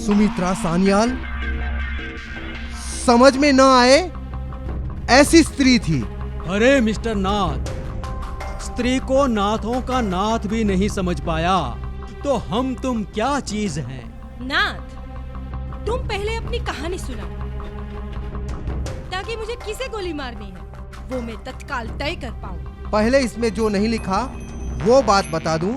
सुमित्रा सान्याल समझ में न आए ऐसी स्त्री थी। अरे मिस्टर नाथ, स्त्री को नाथों का नाथ भी नहीं समझ पाया तो हम तुम क्या चीज हैं? नाथ, तुम पहले अपनी कहानी सुनाओ ताकि मुझे किसे गोली मारनी है वो मैं तत्काल तय कर पाऊं। पहले इसमें जो नहीं लिखा वो बात बता दूं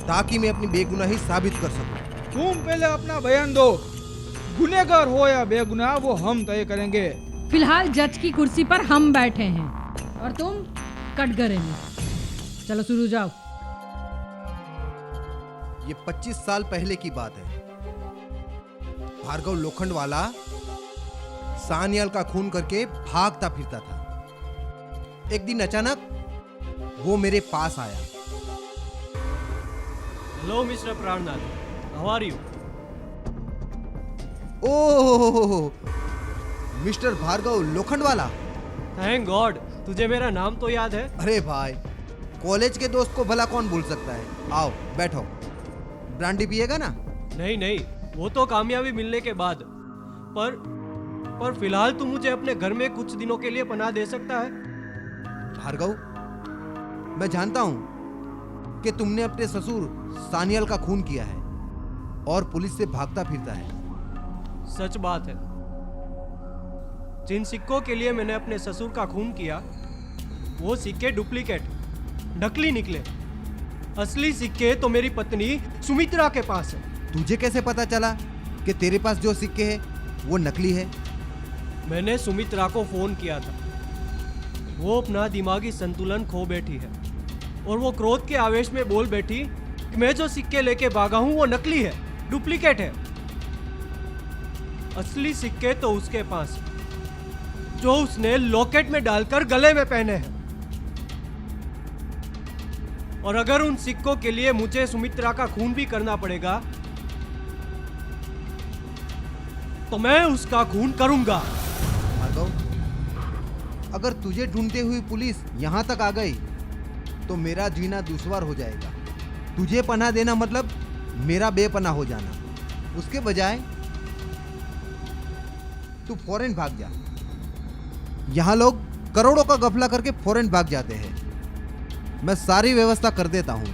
ताकि मैं अपनी बेगुनाही साबित कर सकूं। तुम पहले अपना बयान दो, गुनहगार हो या बेगुनाह वो हम तय करेंगे। फिलहाल जज की कुर्सी पर हम बैठे हैं और तुम कटघरे में। चलो शुरू जाओ। ये 25 साल पहले की बात है। भार्गव लोखंडवाला सान्याल का खून करके भागता फिरता था। एक दिन अचानक वो मेरे पास आया। Hello mister Prannath, how are you? Oh, mister Bhargav Lokhandwala. Thank God, तुझे मेरा नाम तो याद है। अरे भाई, कॉलेज के दोस्त को भला कौन भूल सकता है। आओ बैठो। ब्रांडी पिएगा ना? नहीं नहीं, वो तो कामयाबी मिलने के बाद। पर फिलहाल तू मुझे अपने घर में कुछ दिनों के लिए पनाह दे सकता है? भार्गव, मैं जानता हूं कि तुमने अपने ससुर सान्याल का खून किया है और पुलिस से भागता फिरता है। सच बात है। जिन सिक्कों के लिए मैंने अपने ससुर का खून किया वो सिक्के डुप्लीकेट, नकली निकले। असली सिक्के तो मेरी पत्नी सुमित्रा के पास है। तुझे कैसे पता चला कि तेरे पास जो सिक्के हैं वो नकली है? मैंने सुमित्रा को फोन किया था। वो अपना दिमागी संतुलन खो बैठी है और वो क्रोध के आवेश में बोल बैठी कि मैं जो सिक्के लेके भागा हूं वो नकली है, डुप्लीकेट है। असली सिक्के तो उसके पास है, जो उसने लॉकेट में डालकर गले में पहने हैं। और अगर उन सिक्कों के लिए मुझे सुमित्रा का खून भी करना पड़ेगा तो मैं उसका खून करूंगा। भार्गव, अगर तुझे ढूंढते हुए पुलिस यहां तक आ गई तो मेरा जीना दुश्वार हो जाएगा। तुझे पनाह देना मतलब मेरा बेपनाह हो जाना। उसके बजाय तू फॉरेन भाग जा। यहां लोग करोड़ों का गफला करके फॉरेन भाग जाते हैं। मैं सारी व्यवस्था कर देता हूं।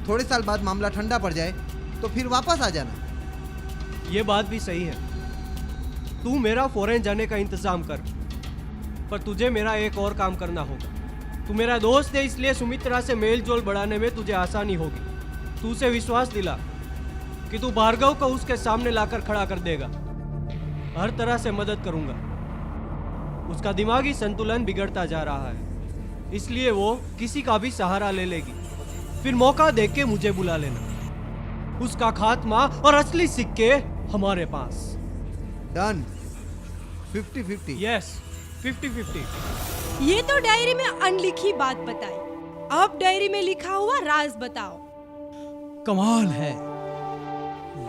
थोड़े साल बाद मामला ठंडा पड़ जाए तो फिर वापस आ जाना। ये बात भी सही है। तू मेरा फॉरेन जाने का इंतजाम कर, पर तुझे मेरा एक और काम करना होगा। तू मेरा दोस्त है, इसलिए सुमित्रा से मेल जोल बढ़ाने में तुझे आसानी होगी। तू उसे विश्वास दिला कि तू भार्गव को उसके सामने लाकर खड़ा कर देगा। हर तरह से मदद करूंगा। उसका दिमागी संतुलन बिगड़ता जा रहा है, इसलिए वो किसी का भी सहारा ले लेगी। फिर मौका देख के मुझे बुला लेना। उसका खात्मा और असली सिक्के हमारे पास। डन। 50-50। यस, 50-50। ये तो डायरी में अनलिखी बात बताई, अब डायरी में लिखा हुआ राज बताओ। कमाल है,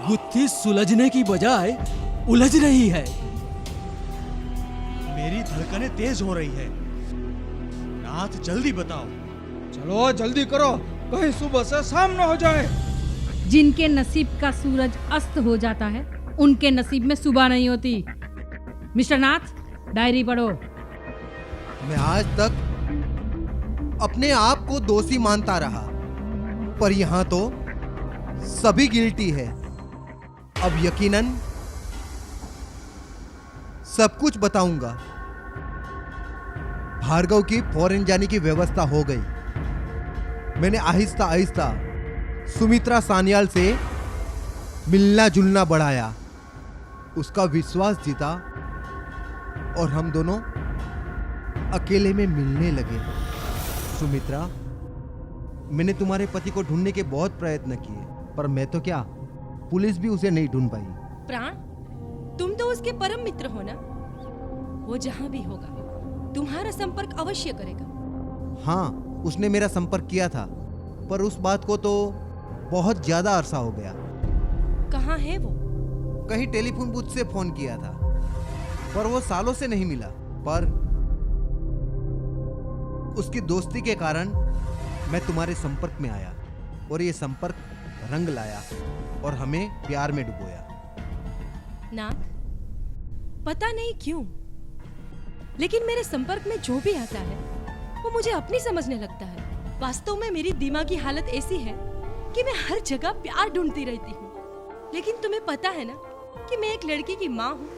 गुत्थी सुलझने की बजाय उलझ रही है। मेरी धड़कनें तेज हो रही है। नाथ जल्दी बताओ। चलो जल्दी करो, कहीं सुबह से शाम न हो जाए। जिनके नसीब का सूरज अस्त हो जाता है उनके नसीब में सुबह नहीं होती। मिस्टर नाथ, डायरी पढ़ो। मैं आज तक अपने आप को दोषी मानता रहा, पर यहां तो सभी गिल्टी है। अब यकीनन सब कुछ बताऊंगा। भार्गव की फॉरेन जाने की व्यवस्था हो गई। मैंने आहिस्ता आहिस्ता सुमित्रा सान्याल से मिलना जुलना बढ़ाया, उसका विश्वास जीता और हम दोनों अकेले में मिलने लगे। सुमित्रा, मैंने तुम्हारे पति को ढूंढने के बहुत प्रयत्न किए, पर मैं तो क्या, पुलिस भी उसे नहीं ढूंढ पाई। प्राण, तुम तो उसके परम मित्र हो ना? वो जहां भी होगा तुम्हारा संपर्क अवश्य करेगा। हाँ, उसने मेरा संपर्क किया था, पर उस बात को तो बहुत ज्यादा अरसा हो गया। कहाँ है वो? कहीं टेलीफोन बूथ से फोन किया था, पर वो सालों से नहीं मिला। पर उसकी दोस्ती के कारण मैं तुम्हारे संपर्क में आया और ये संपर्क रंग लाया और हमें प्यार में डुबोया। नाथ, पता नहीं क्यों, लेकिन मेरे संपर्क में जो भी आता है वो मुझे अपनी समझने लगता है। वास्तव में मेरी दिमागी हालत ऐसी है कि मैं हर जगह प्यार ढूंढती रहती हूँ। लेकिन तुम्हें पता है ना कि मैं एक लड़की की माँ हूँ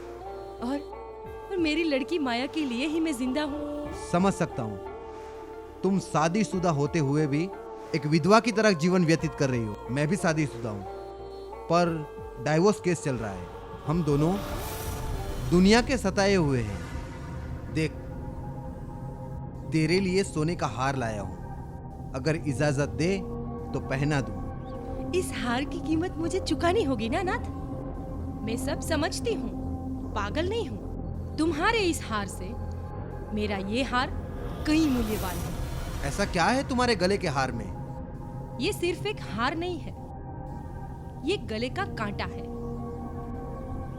और मेरी लड़की माया के लिए ही मैं जिंदा हूँ। समझ सकता हूँ, तुम शादीशुदा होते हुए भी एक विधवा की तरह जीवन व्यतीत कर रही हो। मैं भी शादीशुदा हूँ, पर डाइवोर्स केस चल रहा है। हम दोनों दुनिया के सताए हुए हैं। देख, तेरे लिए सोने का हार लाया हूँ, अगर इजाजत दे तो पहना दूं। इस हार की कीमत मुझे चुकानी होगी ना नाथ। मैं सब समझती हूँ, पागल नहीं हूँ। तुम्हारे इस हार से मेरा ये हार कई मूल्यवान है। ऐसा क्या है तुम्हारे गले के हार में? ये सिर्फ एक हार नहीं है, ये गले का कांटा है।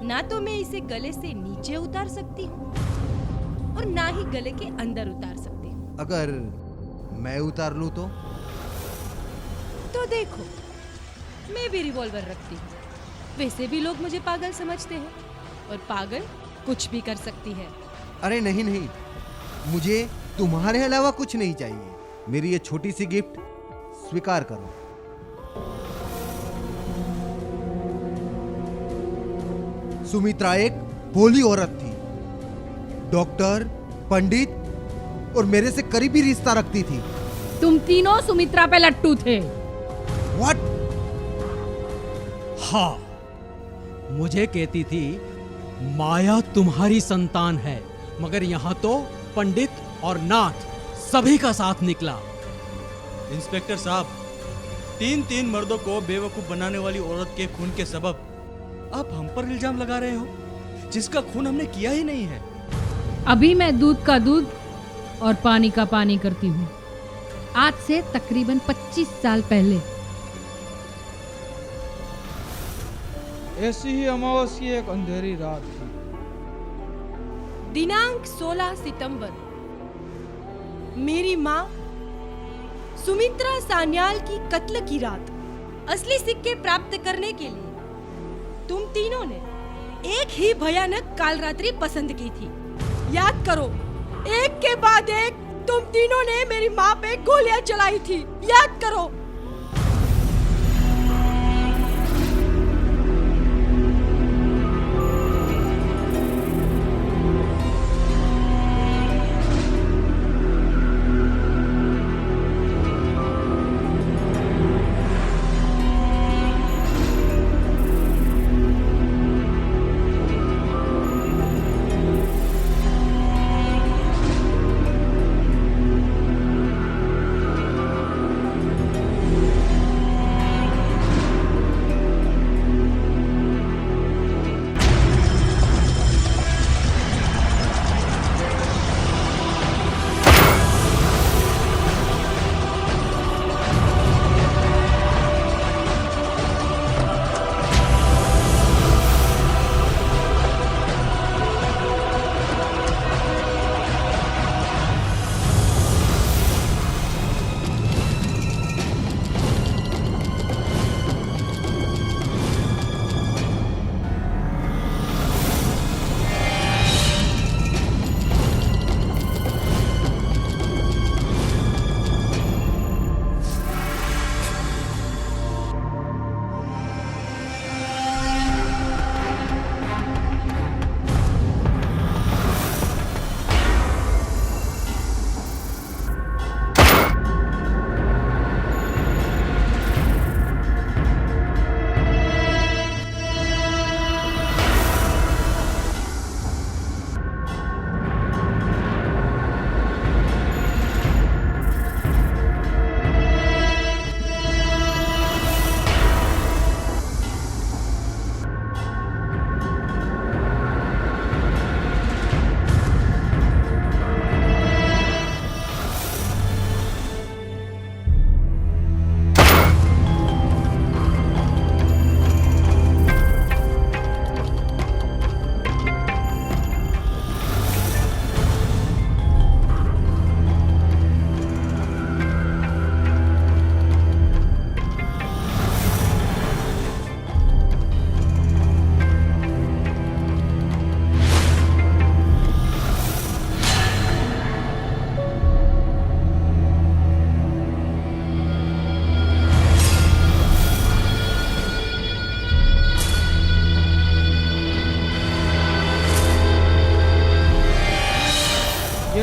ना तो मैं इसे गले से नीचे उतार सकती हूँ और ना ही गले के अंदर उतार सकती हूँ। अगर मैं उतार लूं तो देखो, मैं भी रिवॉल्वर रखती हूँ। वैसे भी लोग मुझे पागल समझते हैं और पागल कुछ भी कर सकती है। अरे नहीं नहीं, मुझे तुम्हारे अलावा कुछ नहीं चाहिए। मेरी ये छोटी सी गिफ्ट स्वीकार करो। सुमित्रा एक भोली औरत थी, डॉक्टर, पंडित और मेरे से करीबी रिश्ता रखती थी। तुम तीनों सुमित्रा पे लट्टू थे। व्हाट? हाँ, मुझे कहती थी माया तुम्हारी संतान है, मगर यहाँ तो पंडित और नाथ सभी का साथ निकला। इंस्पेक्टर साहब, तीन मर्दों को बेवकूफ बनाने वाली औरत के खून के सबब आप हम पर इल्जाम लगा रहे हो, जिसका खून हमने किया ही नहीं है। अभी मैं दूध का दूध और पानी का पानी करती हूँ। आज से तकरीबन 25 साल पहले ऐसी ही अमावस्या एक अंधेरी रात थी। दिनांक 16 सितंबर, मेरी माँ सुमित्रा सान्याल की कत्ल की रात। असली सिक्के प्राप्त करने के लिए तुम तीनों ने एक ही भयानक कालरात्रि पसंद की थी। याद करो, एक के बाद एक तुम तीनों ने मेरी माँ पे गोलियां चलाई थी। याद करो।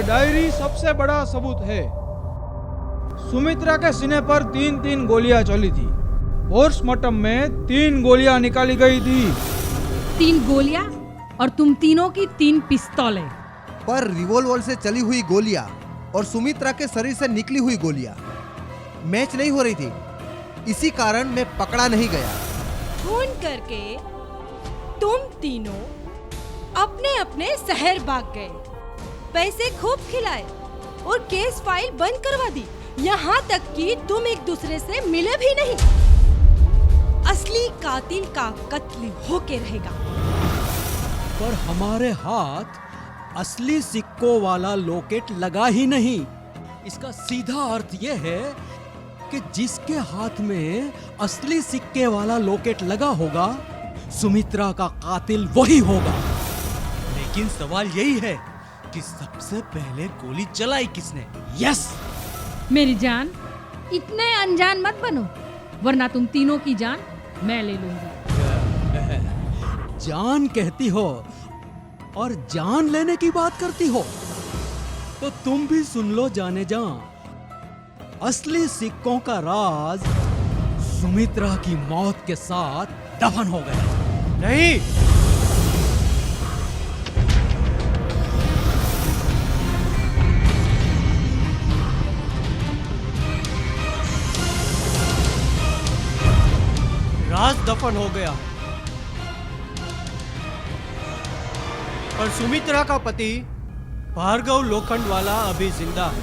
डायरी सबसे बड़ा सबूत है। सुमित्रा के सीने पर 3-3 गोलियां चली थी। पोस्टमार्टम में 3 गोलियां निकाली गई थी। 3 गोलियां और तुम तीनों की 3 पिस्तौलें। पर रिवॉल्वर से चली हुई गोलियां और सुमित्रा के शरीर से निकली हुई गोलियां मैच नहीं हो रही थी। इसी कारण मैं पकड़ा नहीं गया। खून करके तुम तीनों अपने अपने शहर भाग गए, पैसे खूब खिलाए और केस फाइल बंद करवा दी। यहाँ तक कि तुम एक दूसरे से मिले भी नहीं। असली कातिल का कत्ल होके रहेगा। पर हमारे हाथ असली सिक्कों वाला लॉकेट लगा ही नहीं। इसका सीधा अर्थ यह है कि जिसके हाथ में असली सिक्के वाला लॉकेट लगा होगा, सुमित्रा का कातिल वही होगा। लेकिन सवाल यही है कि सबसे पहले गोली चलाई किसने? यस, मेरी जान, इतने अनजान मत बनो, वरना तुम तीनों की जान मैं ले लूंगी। जान कहती हो और जान लेने की बात करती हो, तो तुम भी सुन लो जाने जा। असली सिक्कों का राज सुमित्रा की मौत के साथ दफन हो गया। नहीं, राज दफन हो गया, पर सुमित्रा का पति भार्गव लोखंडवाला अभी जिंदा है।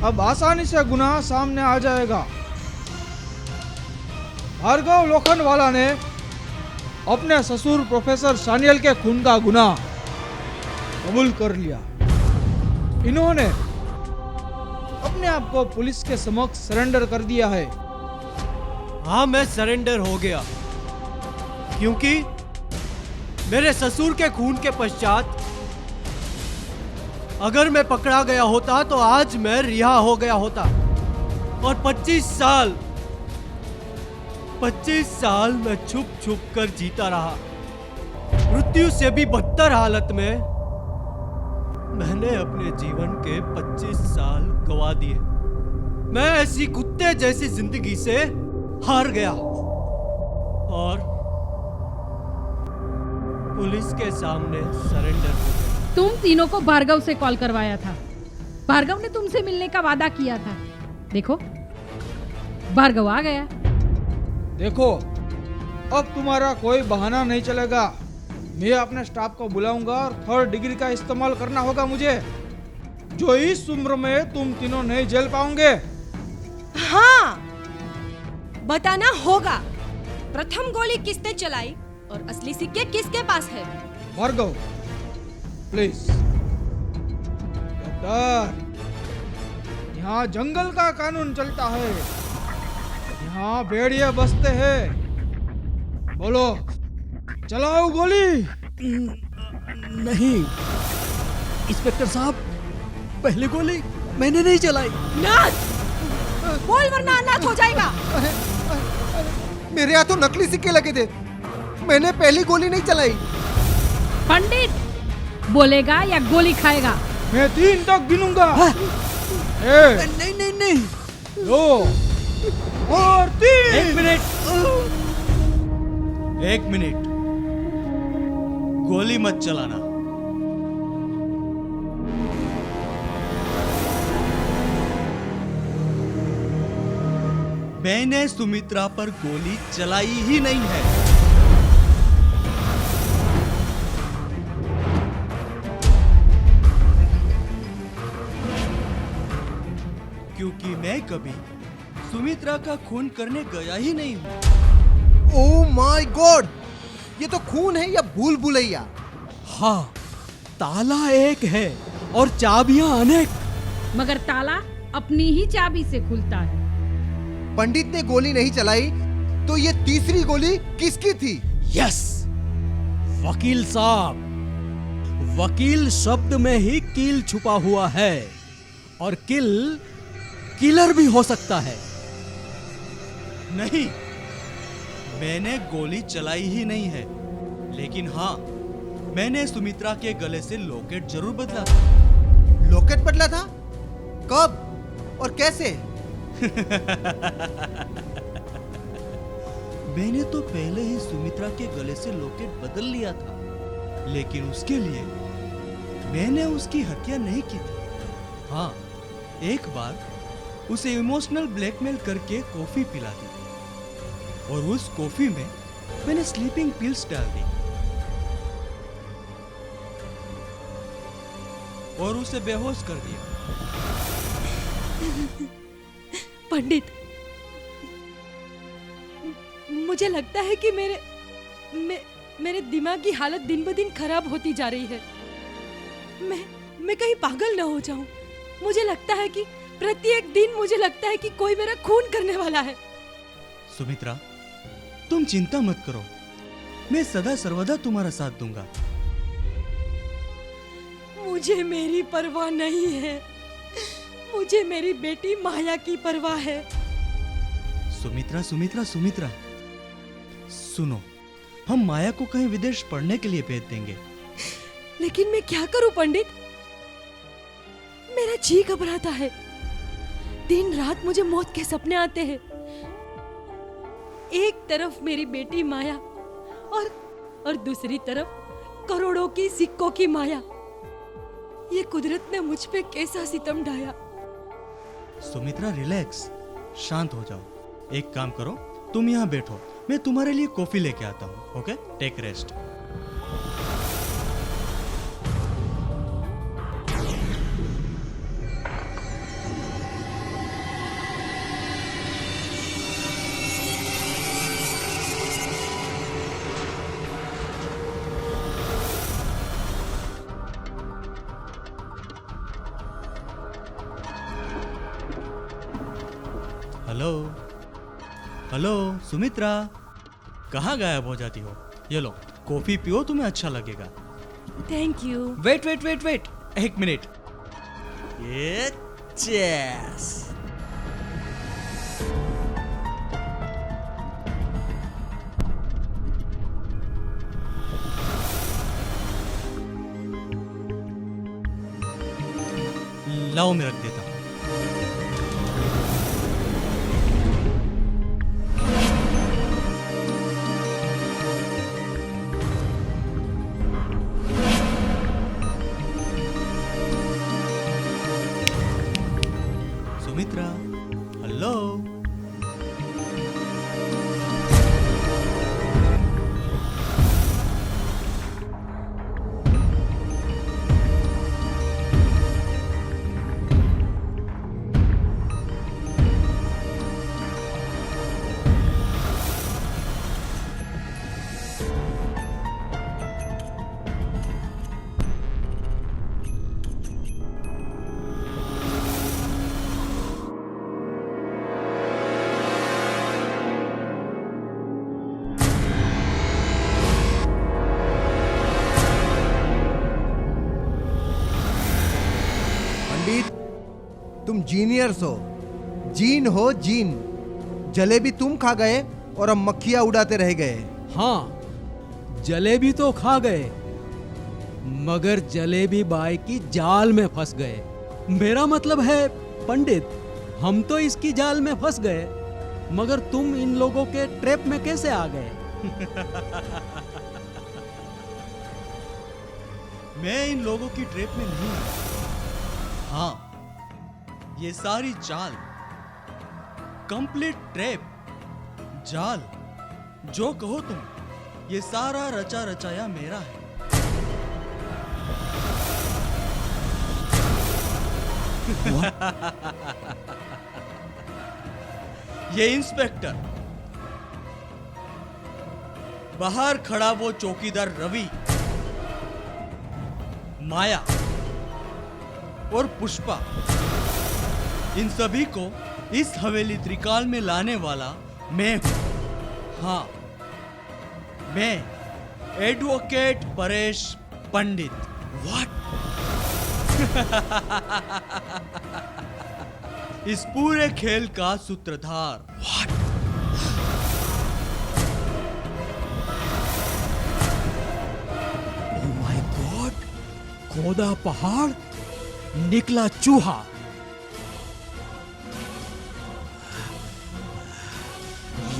अब आसानी से गुनाह सामने आ जाएगा। भार्गव लोखंडवाला ने अपने ससुर प्रोफेसर सानियल के खून का गुनाह कबूल कर लिया। इन्होंने अपने आप को पुलिस के समक्ष सरेंडर कर दिया है। हाँ, मैं सरेंडर हो गया, क्योंकि मेरे ससुर के खून के पश्चात अगर मैं पकड़ा गया होता तो आज मैं रिहा हो गया होता और 25 साल मैं छुप छुप कर जीता रहा। मृत्यु से भी बदतर हालत में मैंने अपने जीवन के 25 साल गवा दिए। मैं ऐसी कुत्ते जैसी जिंदगी से हार गया और पुलिस के सामने सरेंडर हो गया। तुम तीनों को भार्गव से कॉल करवाया था। भार्गव ने तुमसे मिलने का वादा किया था। देखो, भार्गव आ गया। देखो, अब तुम्हारा कोई बहाना नहीं चलेगा। मैं अपने स्टाफ को बुलाऊंगा और 3rd डिग्री का इस्तेमाल करना होगा मुझे, जो इस उम्र में तुम तीनों नहीं झेल पाओगे। हाँ, बताना होगा प्रथम गोली किसने चलाई और असली सिक्के किसके पास है। भार्गव, प्लीज। डॉक्टर, यहाँ जंगल का कानून चलता है, यहाँ भेड़िए बसते हैं। बोलो, चलाओ गोली। नहीं इंस्पेक्टर साहब, पहली गोली मैंने नहीं चलाई। नाथ, बोल वरना अनाथ हो जाएगा। मेरे हाथों नकली सिक्के लगे थे, मैंने पहली गोली नहीं चलाई। पंडित बोलेगा या गोली खाएगा? मैं 3 तक गिनूंगा। नहीं नहीं नहीं, 2 और 3। एक मिनट, गोली मत चलाना। मैंने सुमित्रा पर गोली चलाई ही नहीं है। क्योंकि मैं कभी सुमित्रा का खून करने गया ही नहीं हूं। ओह माय गॉड, ये तो खून है या भूल भुलैया? हाँ, ताला एक है और चाबियां अनेक। मगर ताला अपनी ही चाबी से खुलता है। पंडित ने गोली नहीं चलाई तो ये तीसरी गोली किसकी थी? यस, वकील साहब, वकील शब्द में ही कील छुपा हुआ है और किलर भी हो सकता है। नहीं, मैंने गोली चलाई ही नहीं है, लेकिन हाँ, मैंने सुमित्रा के गले से लॉकेट जरूर बदला था। लॉकेट बदला था? कब और कैसे? मैंने तो पहले ही सुमित्रा के गले से लॉकेट बदल लिया था, लेकिन उसके लिए मैंने उसकी हत्या नहीं की थी। हाँ, एक बार उसे इमोशनल ब्लैकमेल करके कॉफी पिला दी और उस कॉफी में मैंने स्लीपिंग पिल्स डाल दी और उसे बेहोश कर दिया। पंडित, मुझे लगता है कि मेरे दिमाग की हालत दिन ब दिन खराब होती जा रही है। मैं कहीं पागल ना हो जाऊं। मुझे लगता है कि प्रत्येक दिन मुझे लगता है कि कोई मेरा खून करने वाला है। सुमित्रा, तुम चिंता मत करो, मैं सदा सर्वदा तुम्हारा साथ दूंगा। मुझे मेरी परवाह नहीं है, मुझे मेरी बेटी माया की परवाह है। सुमित्रा सुमित्रा सुमित्रा, सुनो, हम माया को कहीं विदेश पढ़ने के लिए भेज देंगे। लेकिन मैं क्या करूं पंडित? मेरा जी घबराता है। दिन रात मुझे मौत के सपने आते हैं। एक तरफ मेरी बेटी माया और दूसरी तरफ करोड़ों की सिक्कों की माया। ये कुदरत ने मुझ पे कैसा सितम ढाया। सुमित्रा, रिलैक्स, शांत हो जाओ। एक काम करो, तुम यहाँ बैठो, मैं तुम्हारे लिए कॉफी लेके आता हूँ। Okay, take rest. Hello hello Sumitra, कहाँ गायब हो जाती हो? ये लो कॉफी पियो, तुम्हें अच्छा लगेगा। Thank you. Wait wait wait wait, एक मिनट। ये चेस। लाओ, मैं रख देता हूँ। सुमित्रा, हेलो। तुम जीनियर्स हो, जीन हो जीन। जलेबी तुम खा गए और हम मक्खियां उड़ाते रह गए। हाँ, जलेबी तो खा गए, मगर जलेबी बाई की जाल में फंस गए। मेरा मतलब है पंडित, हम तो इसकी जाल में फंस गए, मगर तुम इन लोगों के ट्रैप में कैसे आ गए? मैं इन लोगों की ट्रैप में नहीं आया। हाँ, ये सारी चाल, कंप्लीट ट्रैप, जाल, जो कहो तुम, ये सारा रचा रचाया मेरा है। ये इंस्पेक्टर, बाहर खड़ा वो चौकीदार रवि, माया और पुष्पा, इन सभी को इस हवेली त्रिकाल में लाने वाला मैं हूं। हाँ, मैं एडवोकेट परेश पंडित। व्हाट? इस पूरे खेल का सूत्रधार। व्हाट? खोदा पहाड़, निकला चूहा।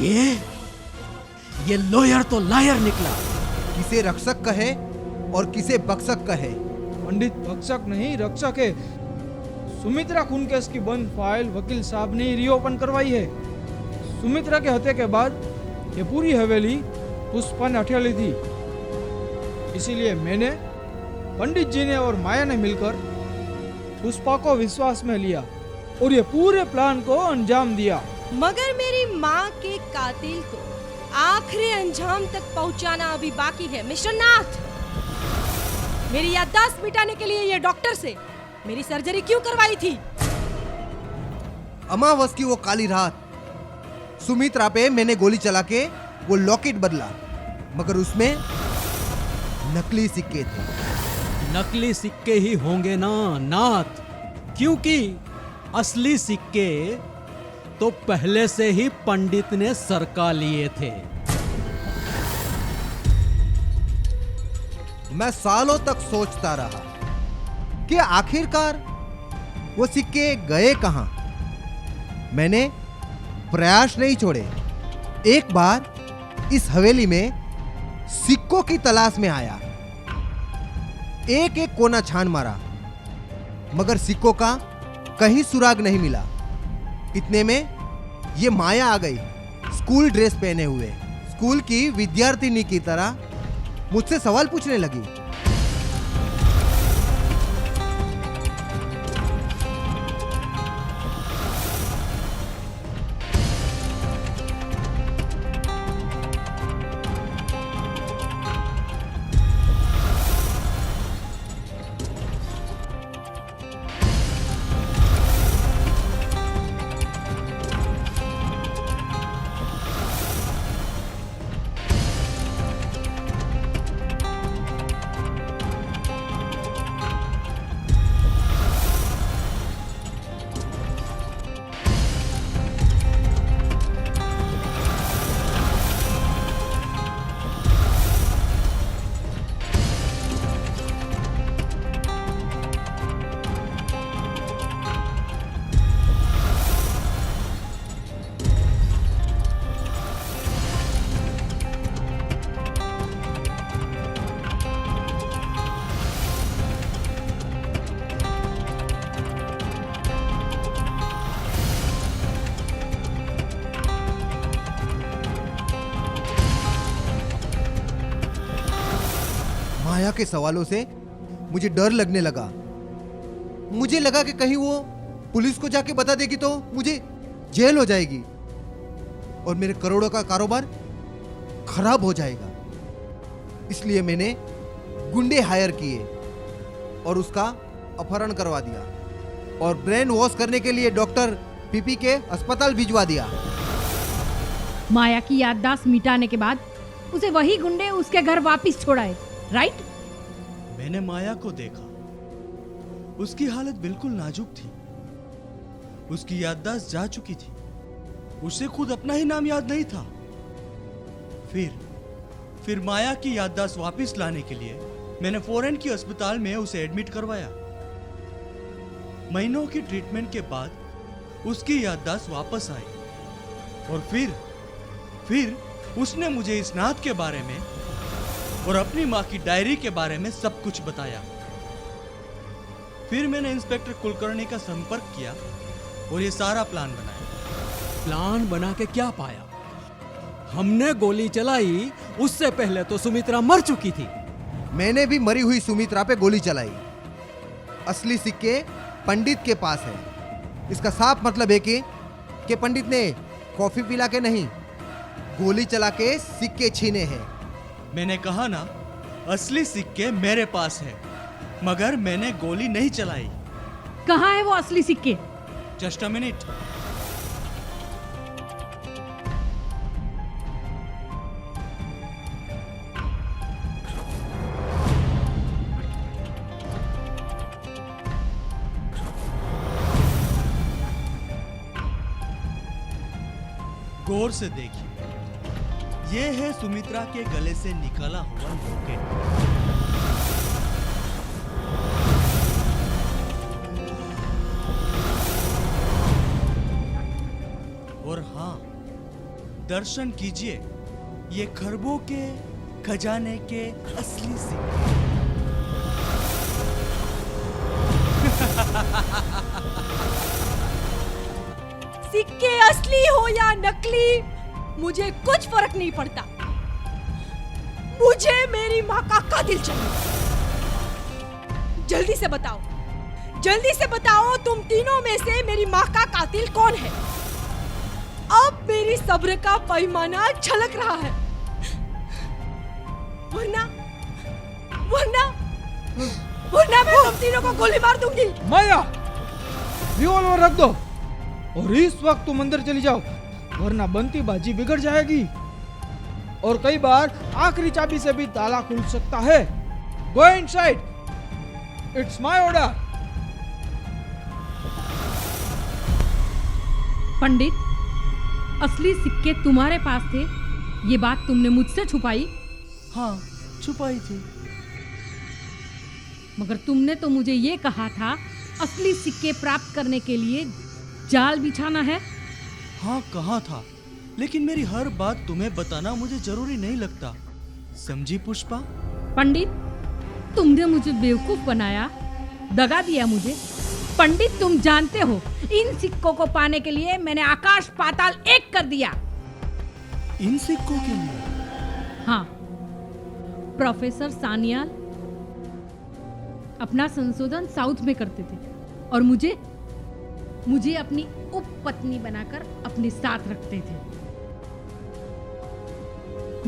ये लॉयर तो लायर निकला। किसे रक्षक कहे और किसे बक्सक कहे। पंडित भक्षक नहीं रक्षक है। सुमित्रा खून केस की बंद फाइल वकील साहब ने रीओपन करवाई है। सुमित्रा के हत्या के बाद ये पूरी हवेली पुष्पा ने हथिया थी, इसीलिए मैंने, पंडित जी ने और माया ने मिलकर पुष्पा को विश्वास में लिया और ये पूरे प्लान को अंजाम दिया। मगर मेरी माँ के कातिल को आखिरी अंजाम तक पहुंचाना अभी बाकी है मिस्टर नाथ। मेरी याददाश्त मिटाने के लिए ये डॉक्टर से मेरी सर्जरी क्यों करवाई थी? अमावस की वो काली रात सुमित्रा पे मैंने गोली चला के वो लॉकेट बदला, मगर उसमें नकली सिक्के थे। नकली सिक्के ही होंगे ना नाथ, क्योंकि असली सिक्के तो पहले से ही पंडित ने सरका लिए थे। मैं सालों तक सोचता रहा कि आखिरकार वो सिक्के गए कहां। मैंने प्रयास नहीं छोड़े। एक बार इस हवेली में सिक्कों की तलाश में आया, एक एक कोना छान मारा, मगर सिक्कों का कहीं सुराग नहीं मिला। इतने में ये माया आ गई, स्कूल ड्रेस पहने हुए, स्कूल की विद्यार्थिनी की तरह मुझसे सवाल पूछने लगी। माया के सवालों से मुझे डर लगने लगा। मुझे लगा कि कहीं वो पुलिस को जाके बता देगी तो मुझे जेल हो जाएगी और मेरे करोड़ों का कारोबार खराब हो जाएगा। इसलिए मैंने गुंडे हायर किए और उसका अपहरण करवा दिया और ब्रेन वॉश करने के लिए डॉक्टर पीपी के अस्पताल भिजवा दिया। माया की याददाश्त मिटाने के बाद उसे वही गुंडे उसके घर वापस छोड़ाए, राइट? मैंने माया को देखा, उसकी हालत बिल्कुल नाजुक थी, उसकी याददाश्त जा चुकी थी, उसे खुद अपना ही नाम याद नहीं था। फिर माया की याददाश्त वापस लाने के लिए मैंने फॉरेन की अस्पताल में उसे एडमिट करवाया। महीनों की ट्रीटमेंट के बाद उसकी याददाश्त वापस आई और फिर उसने मुझे इस नाथ के बारे में और अपनी मां की डायरी के बारे में सब कुछ बताया। फिर मैंने इंस्पेक्टर कुलकर्णी का संपर्क किया और ये सारा प्लान बनाया। प्लान बना के क्या पाया? हमने गोली चलाई, उससे पहले तो सुमित्रा मर चुकी थी। मैंने भी मरी हुई सुमित्रा पे गोली चलाई। असली सिक्के पंडित के पास है। इसका साफ मतलब है कि पंडित ने कॉफी पिला के नहीं, गोली चला के सिक्के छीने हैं। मैंने कहा ना, असली सिक्के मेरे पास है, मगर मैंने गोली नहीं चलाई। कहाँ है वो असली सिक्के? Just a minute. गौर से देखिए, यह है सुमित्रा के गले से निकाला हुआ लॉकेट। दर्शन कीजिए ये खरबों के खजाने के असली सिक्के। सिक्के असली हो या नकली मुझे कुछ फर्क नहीं पड़ता। मुझे मेरी माँ का कातिल चाहिए। जल्दी से बताओ तुम तीनों में से मेरी माँ का कातिल कौन है? अब मेरी सब्र का पैमाना छलक रहा है, वरना मैं तुम तीनों को गोली मार दूंगी। माया, रिवॉल्वर रख दो और इस वक्त तुम अंदर चली जाओ, वरना बनती बाजी बिगड़ जाएगी और कई बार आखिरी चाबी से भी ताला खुल सकता है। Go inside, it's my order. Pandit, असली सिक्के तुम्हारे पास थे, ये बात तुमने मुझसे छुपाई। हाँ, छुपाई थी। मगर तुमने तो मुझे ये कहा था असली सिक्के प्राप्त करने के लिए जाल बिछाना है। हाँ, कहा था, लेकिन मेरी हर बात तुम्हें बताना मुझे जरूरी नहीं लगता, समझी पुष्पा? पंडित, तुमने मुझे बेवकूफ बनाया, दगा दिया मुझे। पंडित, तुम जानते हो इन सिक्कों को पाने के लिए मैंने आकाश पाताल एक कर दिया। इन सिक्कों के लिए? हाँ, प्रोफेसर सान्याल अपना संशोधन साउथ में करते थे और मुझे अपनी उपपत्नी बनाकर अपने साथ रखते थे।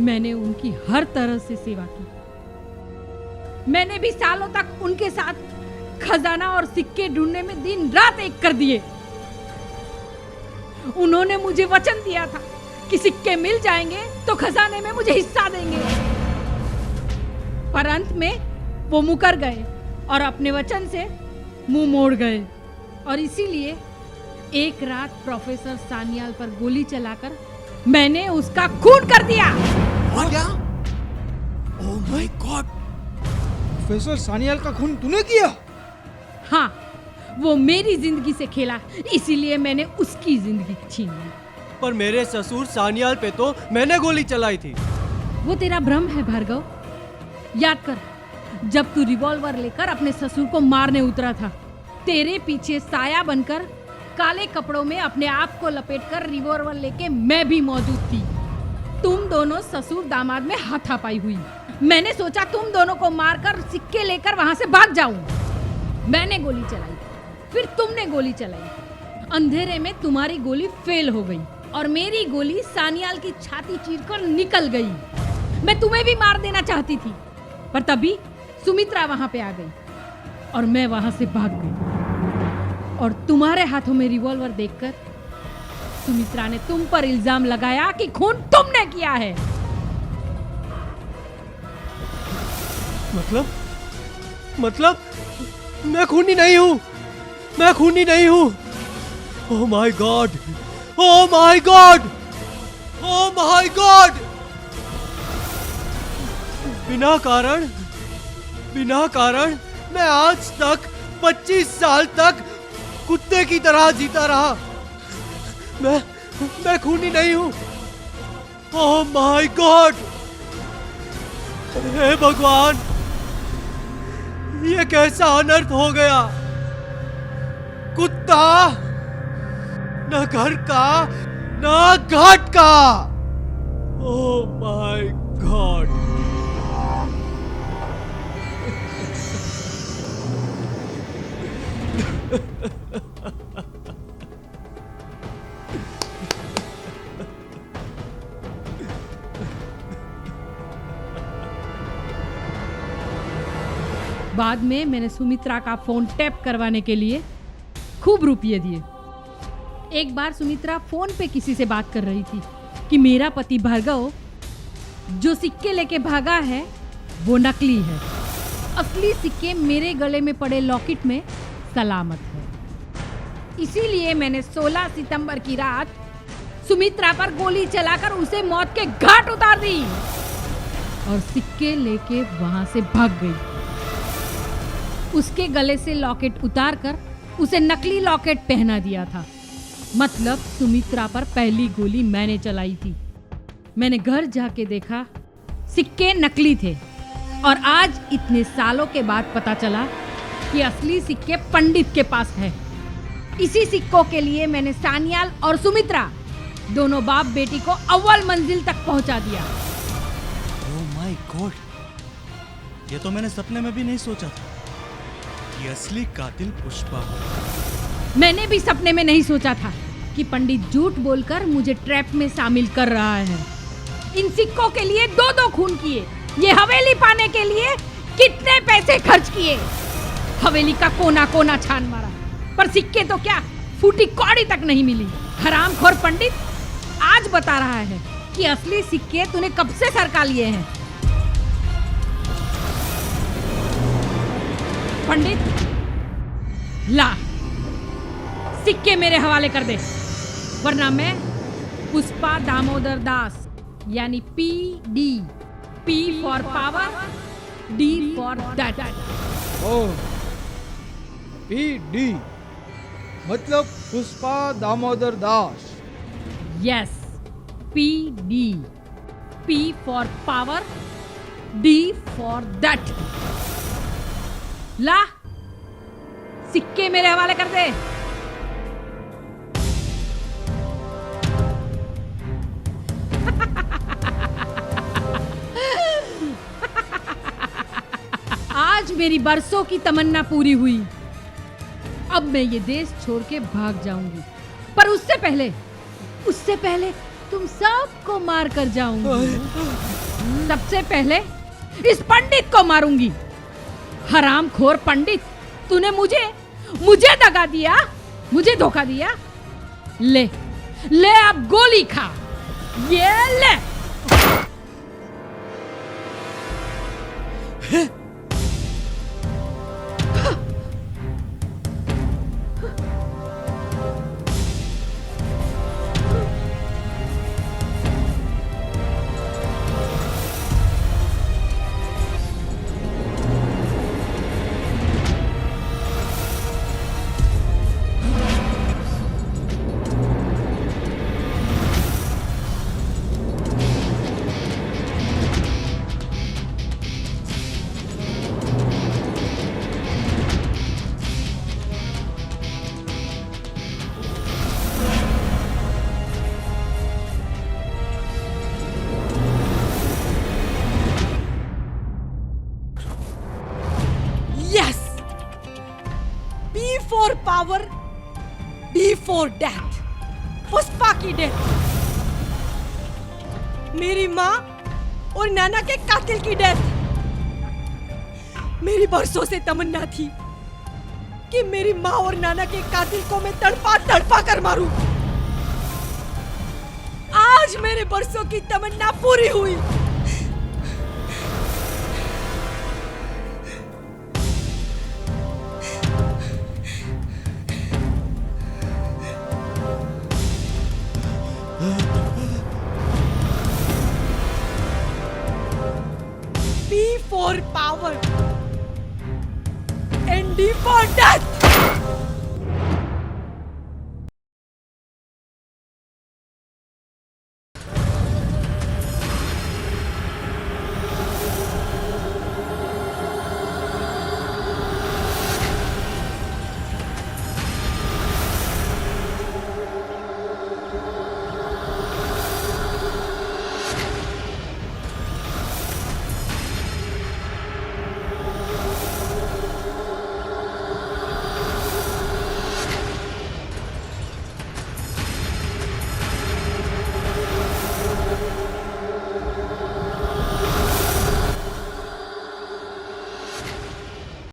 मैंने उनकी हर तरह से सेवा की। मैंने भी सालों तक उनके साथ खजाना और सिक्के ढूंढने में दिन रात एक कर दिए। उन्होंने मुझे वचन दिया था कि सिक्के मिल जाएंगे तो खजाने में मुझे हिस्सा देंगे, पर अंत में वो मुकर गए और अपने वचन से मुंह मोड़ गए। और इसीलिए एक रात प्रोफेसर सान्याल पर गोली चलाकर मैंने उसका खून कर दिया। क्या? Oh my God! Professor Sanyal का खून तूने किया? हाँ, वो मेरी जिंदगी से खेला, इसीलिए मैंने उसकी जिंदगी छीन ली। पर मेरे ससुर सान्याल पे तो मैंने गोली चलाई थी। वो तेरा भ्रम है भार्गव। याद कर, जब तू रिवॉल्वर लेकर अपने ससुर को मारने उतरा था, तेरे पीछे साया बनकर काले कपड़ों में अपने आप को लपेटकर रिवॉल्वर लेके मैं भी मौजूद थी। तुम दोनों ससुर दामाद में हाथापाई हुई। मैंने सोचा तुम दोनों को मारकर सिक्के लेकर वहां से भाग जाऊं। मैंने गोली चलाई, फिर तुमने गोली चलाई। अंधेरे में तुम्हारी गोली फेल हो गई और मेरी गोली सान्याल की छाती चीरकर निकल गई। मैं तुम्हें भी मार देना चाहती थी, पर तभी सुमित्रा वहां पे आ गई और मैं वहां से भाग गई। और तुम्हारे हाथों में रिवॉल्वर देखकर सुमित्रा ने तुम पर इल्जाम लगाया कि खून तुमने किया है। मतलब मैं खूनी नहीं हूं, मैं खूनी नहीं हूं। Oh my God, oh my God, oh my God! बिना कारण मैं आज तक 25 साल तक कुत्ते की तरह जीता रहा। मैं खूनी नहीं हूं। Oh my God! हे भगवान, ये कैसा अनर्थ हो गया? कुत्ता न घर का न घाट का। Oh my God! बाद में मैंने सुमित्रा का फोन टैप करवाने के लिए खूब रुपये दिए। एक बार सुमित्रा फोन पे किसी से बात कर रही थी कि मेरा पति भार्गव जो सिक्के लेके भागा है वो नकली है, असली सिक्के मेरे गले में पड़े लॉकेट में सलामत है। इसीलिए मैंने 16 सितंबर की रात सुमित्रा पर गोली चलाकर उसे मौत के घाट उतार दी और सिक्के लेके वहां से भाग गई। उसके गले से लॉकेट उतारकर उसे नकली लॉकेट पहना दिया था मतलब सुमित्रा पर पहली गोली मैंने चलाई थी। मैंने घर जाके देखा, सिक्के नकली थे और आज इतने सालों के बाद पता चला कि असली सिक्के पंडित के पास है। इसी सिक्कों के लिए मैंने सान्याल और सुमित्रा दोनों बाप बेटी को अव्वल मंजिल तक पहुंचा दिया। ओह माय गॉड, ये तो मैंने सपने में भी नहीं सोचा था कि असली कातिल पुष्पा हो। मैंने भी सपने में नहीं सोचा था कि पंडित झूठ बोलकर मुझे ट्रैप में शामिल कर रहा है। इन सिक्कों के लिए 2-2 खून किए, ये हवेली पाने के लिए कितने पैसे खर्च किए। हवेली का कोना कोना छान मारा, पर सिक्के तो क्या, फूटी कौड़ी तक नहीं मिली। हरामखोर पंडित आज बता रहा है कि असली सिक्के तूने कब से सरका लिए हैं। पंडित ला, सिक्के मेरे हवाले कर दे, वरना मैं पुष्पा दामोदर दास यानी PD, P for power, D for that. Oh, PD मतलब Pushpa Damodar Das. Yes, PD, P for power, D for that. ला, सिक्के मेरे हवाले कर दे। आज मेरी बरसों की तमन्ना पूरी हुई। अब मैं ये देश छोड़ के भाग जाऊंगी, पर उससे पहले तुम सबको मार कर जाऊंगी। सबसे पहले इस पंडित को मारूंगी। हरामखोर पंडित, तूने मुझे दगा दिया, मुझे धोखा दिया। ले अब गोली खा, ये ले। For power, D for death. Pushpa की डेथ, मेरी माँ और नाना के कातिल की डेथ। मेरी बरसों से तमन्ना थी कि मेरी माँ और नाना के कातिल को मैं तड़पा कर मारूं। आज मेरे बरसों की तमन्ना पूरी हुई।